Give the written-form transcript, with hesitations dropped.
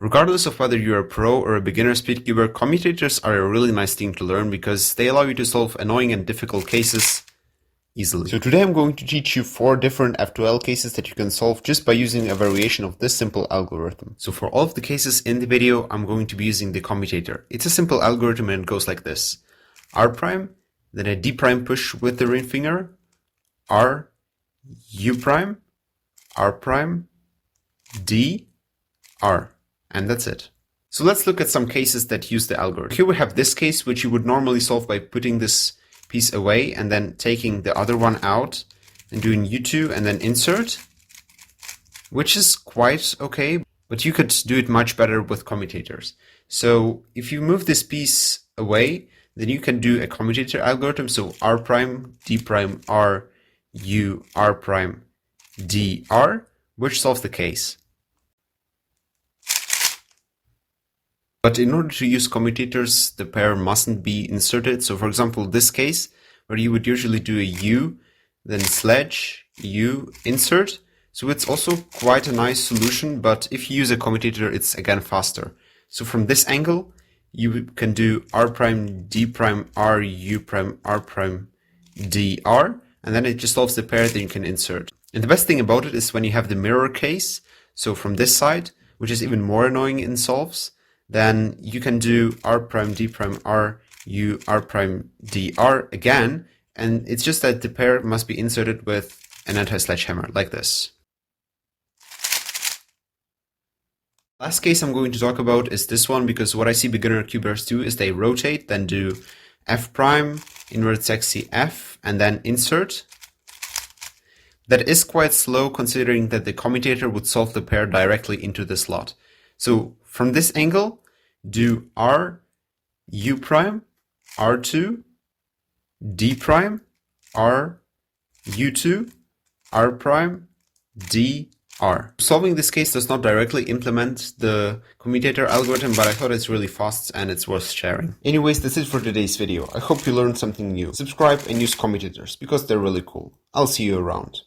Regardless of whether you're a pro or a beginner speedcuber, commutators are a really nice thing to learn because they allow you to solve annoying and difficult cases easily. So today I'm going to teach you 4 different F2L cases that you can solve just by using a variation of this simple algorithm. So for all of the cases in the video, I'm going to be using the commutator. It's a simple algorithm and it goes like this. R prime, then a D prime push with the ring finger, R, U prime, R prime, D, R. And that's it. So let's look at some cases that use the algorithm. Here we have this case, which you would normally solve by putting this piece away and then taking the other one out and doing U2 and then insert, which is quite okay, but you could do it much better with commutators. So if you move this piece away, then you can do a commutator algorithm. So R prime, D prime, R, U, R prime, D, R, which solves the case. But in order to use commutators, the pair mustn't be inserted. So for example, this case, where you would usually do a U, then sledge, U, insert. So it's also quite a nice solution, but if you use a commutator, it's again faster. So from this angle, you can do R prime, D prime, R, U prime, R prime, D, R, and then it just solves the pair that you can insert. And the best thing about it is when you have the mirror case, so from this side, which is even more annoying in solves, then you can do R prime, D prime, R, U, R prime, D, R again, and it's just that the pair must be inserted with an anti-sledgehammer, like this. Last case I'm going to talk about is this one, because what I see beginner cubers do is they rotate, then do F prime, inverted sexy F, and then insert. That is quite slow considering that the commutator would solve the pair directly into the slot. So from this angle, do R, U prime, R2, D prime, R, U2, R prime, D, R. Solving this case does not directly implement the commutator algorithm, but I thought it's really fast and it's worth sharing. Anyways, that's it for today's video. I hope you learned something new. Subscribe and use commutators because they're really cool. I'll see you around.